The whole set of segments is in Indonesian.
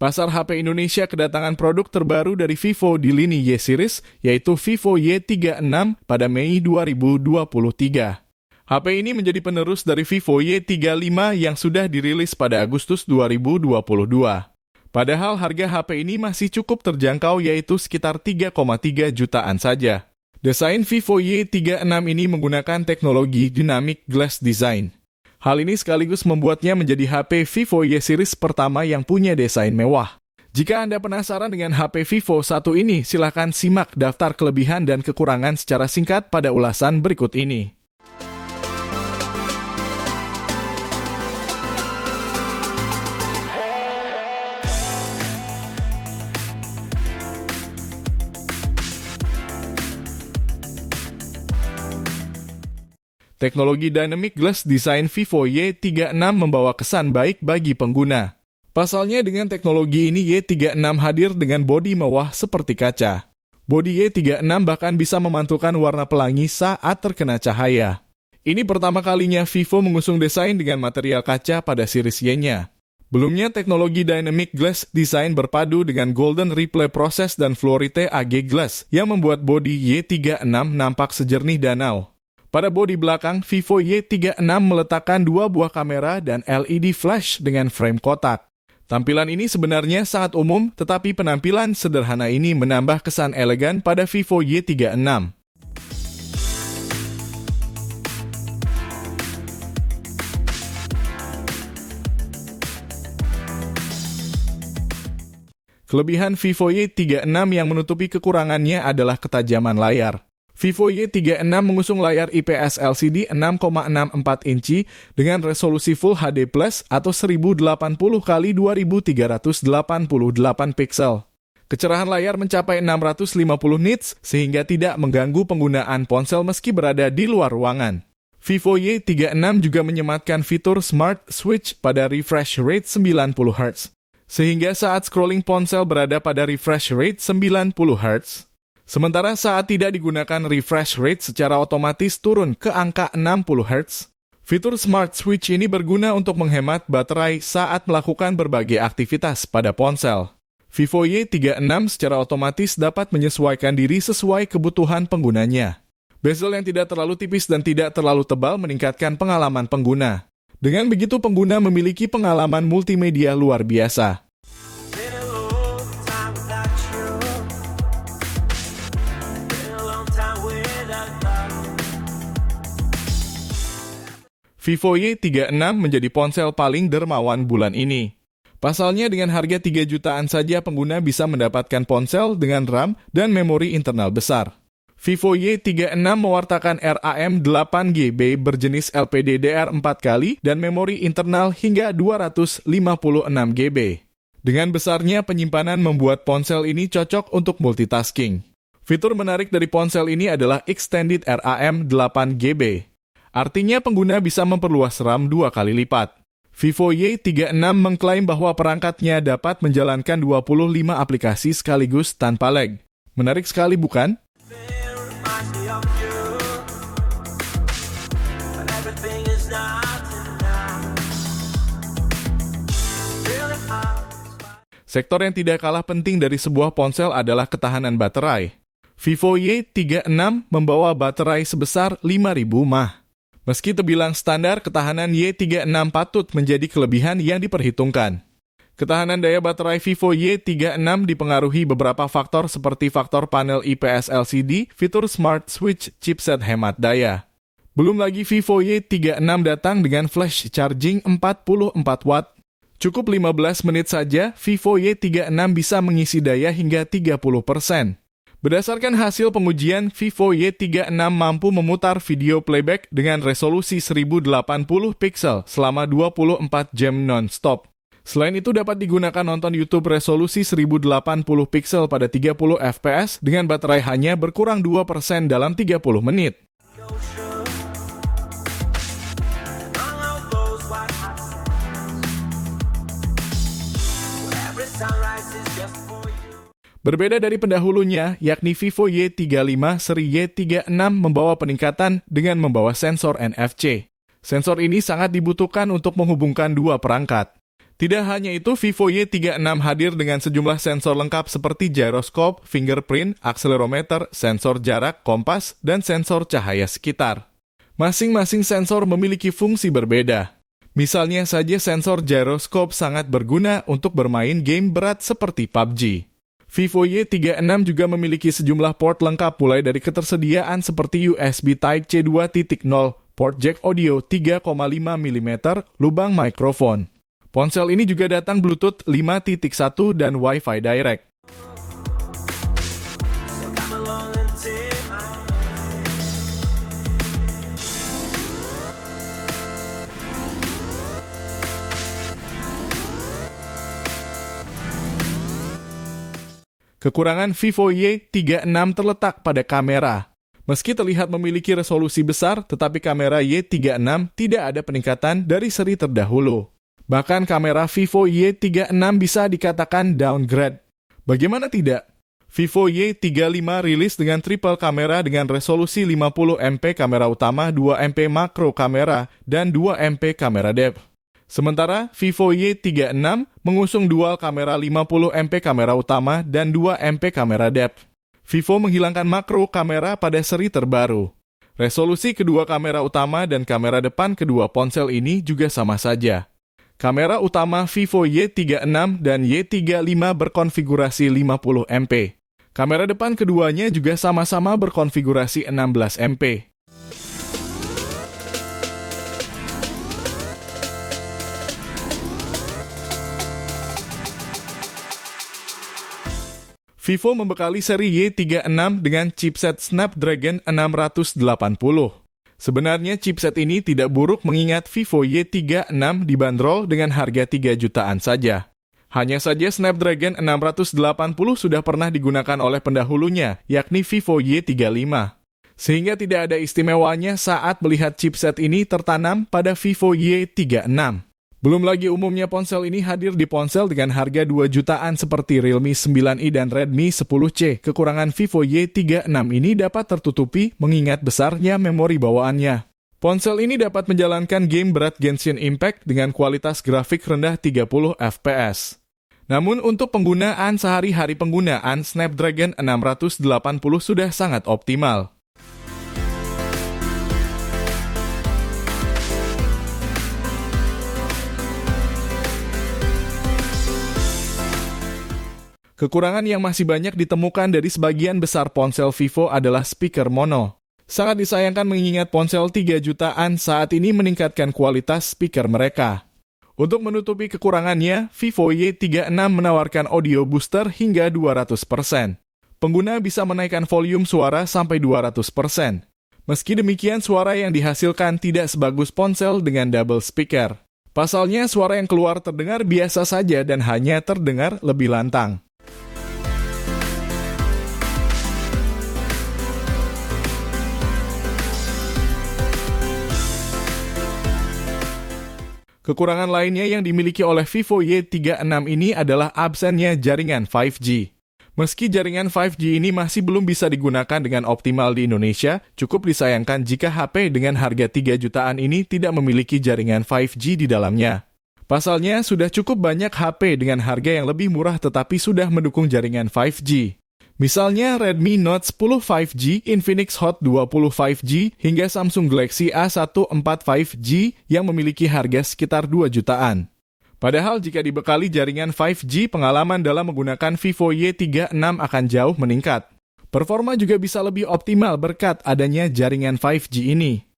Pasar HP Indonesia kedatangan produk terbaru dari Vivo di lini Y series, yaitu Vivo Y36 pada Mei 2023. HP ini menjadi penerus dari Vivo Y35 yang sudah dirilis pada Agustus 2022. Padahal harga HP ini masih cukup terjangkau, yaitu sekitar 3,3 jutaan saja. Desain Vivo Y36 ini menggunakan teknologi Dynamic Glass Design. Hal ini sekaligus membuatnya menjadi HP Vivo Y series pertama yang punya desain mewah. Jika Anda penasaran dengan HP Vivo satu ini, silakan simak daftar kelebihan dan kekurangan secara singkat pada ulasan berikut ini. Teknologi Dynamic Glass Design Vivo Y36 membawa kesan baik bagi pengguna. Pasalnya dengan teknologi ini Y36 hadir dengan bodi mewah seperti kaca. Bodi Y36 bahkan bisa memantulkan warna pelangi saat terkena cahaya. Ini pertama kalinya Vivo mengusung desain dengan material kaca pada series Y-nya. Belumnya teknologi Dynamic Glass Design berpadu dengan Golden Replay Process dan Fluorite AG Glass yang membuat bodi Y36 nampak sejernih danau. Pada bodi belakang, Vivo Y36 meletakkan dua buah kamera dan LED flash dengan frame kotak. Tampilan ini sebenarnya sangat umum, tetapi penampilan sederhana ini menambah kesan elegan pada Vivo Y36. Kelebihan Vivo Y36 yang menutupi kekurangannya adalah ketajaman layar. Vivo Y36 mengusung layar IPS LCD 6,64 inci dengan resolusi Full HD Plus atau 1080x2388 pixel. Kecerahan layar mencapai 650 nits sehingga tidak mengganggu penggunaan ponsel meski berada di luar ruangan. Vivo Y36 juga menyematkan fitur Smart Switch pada refresh rate 90 Hz. Sehingga saat scrolling ponsel berada pada refresh rate 90 Hz. Sementara saat tidak digunakan refresh rate secara otomatis turun ke angka 60 Hz. Fitur Smart Switch ini berguna untuk menghemat baterai saat melakukan berbagai aktivitas pada ponsel. Vivo Y36 secara otomatis dapat menyesuaikan diri sesuai kebutuhan penggunanya. Bezel yang tidak terlalu tipis dan tidak terlalu tebal meningkatkan pengalaman pengguna. Dengan begitu pengguna memiliki pengalaman multimedia luar biasa. Vivo Y36 menjadi ponsel paling dermawan bulan ini. Pasalnya dengan harga 3 jutaan saja pengguna bisa mendapatkan ponsel dengan RAM dan memori internal besar. Vivo Y36 mewartakan RAM 8GB berjenis LPDDR4x dan memori internal hingga 256GB. Dengan besarnya penyimpanan membuat ponsel ini cocok untuk multitasking. Fitur menarik dari ponsel ini adalah Extended RAM 8GB. Artinya pengguna bisa memperluas RAM 2 kali lipat. Vivo Y36 mengklaim bahwa perangkatnya dapat menjalankan 25 aplikasi sekaligus tanpa lag. Menarik sekali bukan? Sektor yang tidak kalah penting dari sebuah ponsel adalah ketahanan baterai. Vivo Y36 membawa baterai sebesar 5.000 mAh. Meski terbilang standar, ketahanan Y36 patut menjadi kelebihan yang diperhitungkan. Ketahanan daya baterai Vivo Y36 dipengaruhi beberapa faktor seperti faktor panel IPS LCD, fitur Smart Switch, chipset hemat daya. Belum lagi Vivo Y36 datang dengan flash charging 44 watt. Cukup 15 menit saja, Vivo Y36 bisa mengisi daya hingga 30%. Berdasarkan hasil pengujian, Vivo Y36 mampu memutar video playback dengan resolusi 1080 pixel selama 24 jam non-stop. Selain itu dapat digunakan nonton YouTube resolusi 1080 pixel pada 30 fps dengan baterai hanya berkurang 2% dalam 30 menit. Berbeda dari pendahulunya, yakni Vivo Y35 seri Y36 membawa peningkatan dengan membawa sensor NFC. Sensor ini sangat dibutuhkan untuk menghubungkan dua perangkat. Tidak hanya itu, Vivo Y36 hadir dengan sejumlah sensor lengkap seperti gyroscope, fingerprint, akselerometer, sensor jarak, kompas, dan sensor cahaya sekitar. Masing-masing sensor memiliki fungsi berbeda. Misalnya saja sensor gyroscope sangat berguna untuk bermain game berat seperti PUBG. Vivo Y36 juga memiliki sejumlah port lengkap mulai dari ketersediaan seperti USB Type-C 2.0, port jack audio 3,5 mm, lubang mikrofon. Ponsel ini juga datang Bluetooth 5.1 dan Wi-Fi Direct. Kekurangan Vivo Y36 terletak pada kamera. Meski terlihat memiliki resolusi besar, tetapi kamera Y36 tidak ada peningkatan dari seri terdahulu. Bahkan kamera Vivo Y36 bisa dikatakan downgrade. Bagaimana tidak? Vivo Y35 rilis dengan triple kamera dengan resolusi 50MP kamera utama, 2MP makro kamera, dan 2MP kamera depth. Sementara Vivo Y36 mengusung dual kamera 50MP kamera utama dan 2MP kamera depth. Vivo menghilangkan makro kamera pada seri terbaru. Resolusi kedua kamera utama dan kamera depan kedua ponsel ini juga sama saja. Kamera utama Vivo Y36 dan Y35 berkonfigurasi 50MP. Kamera depan keduanya juga sama-sama berkonfigurasi 16MP. Vivo membekali seri Y36 dengan chipset Snapdragon 680. Sebenarnya chipset ini tidak buruk mengingat Vivo Y36 dibanderol dengan harga 3 jutaan saja. Hanya saja Snapdragon 680 sudah pernah digunakan oleh pendahulunya, yakni Vivo Y35. Sehingga tidak ada istimewanya saat melihat chipset ini tertanam pada Vivo Y36. Belum lagi umumnya ponsel ini hadir di ponsel dengan harga 2 jutaan seperti Realme 9i dan Redmi 10C. Kekurangan Vivo Y36 ini dapat tertutupi mengingat besarnya memori bawaannya. Ponsel ini dapat menjalankan game berat Genshin Impact dengan kualitas grafik rendah 30 fps. Namun untuk penggunaan sehari-hari penggunaan Snapdragon 680 sudah sangat optimal. Kekurangan yang masih banyak ditemukan dari sebagian besar ponsel Vivo adalah speaker mono. Sangat disayangkan mengingat ponsel 3 jutaan saat ini meningkatkan kualitas speaker mereka. Untuk menutupi kekurangannya, Vivo Y36 menawarkan audio booster hingga 200%. Pengguna bisa menaikkan volume suara sampai 200%. Meski demikian, suara yang dihasilkan tidak sebagus ponsel dengan double speaker. Pasalnya, suara yang keluar terdengar biasa saja dan hanya terdengar lebih lantang. Kekurangan lainnya yang dimiliki oleh Vivo Y36 ini adalah absennya jaringan 5G. Meski jaringan 5G ini masih belum bisa digunakan dengan optimal di Indonesia, cukup disayangkan jika HP dengan harga 3 jutaan ini tidak memiliki jaringan 5G di dalamnya. Pasalnya, sudah cukup banyak HP dengan harga yang lebih murah tetapi sudah mendukung jaringan 5G. Misalnya Redmi Note 10 5G, Infinix Hot 20 5G, hingga Samsung Galaxy A14 5G yang memiliki harga sekitar 2 jutaan. Padahal jika dibekali jaringan 5G, pengalaman dalam menggunakan Vivo Y36 akan jauh meningkat. Performa juga bisa lebih optimal berkat adanya jaringan 5G ini.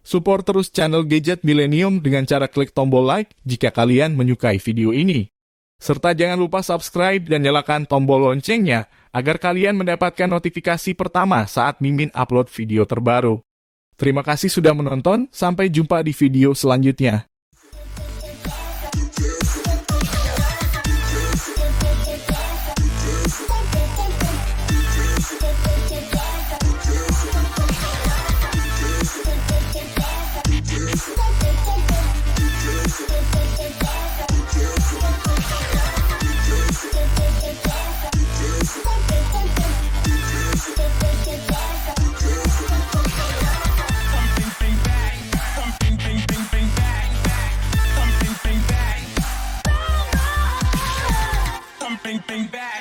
Support terus channel Gadget Millennium dengan cara klik tombol like jika kalian menyukai video ini. Serta jangan lupa subscribe dan nyalakan tombol loncengnya agar kalian mendapatkan notifikasi pertama saat Mimin upload video terbaru. Terima kasih sudah menonton, sampai jumpa di video selanjutnya. bring back.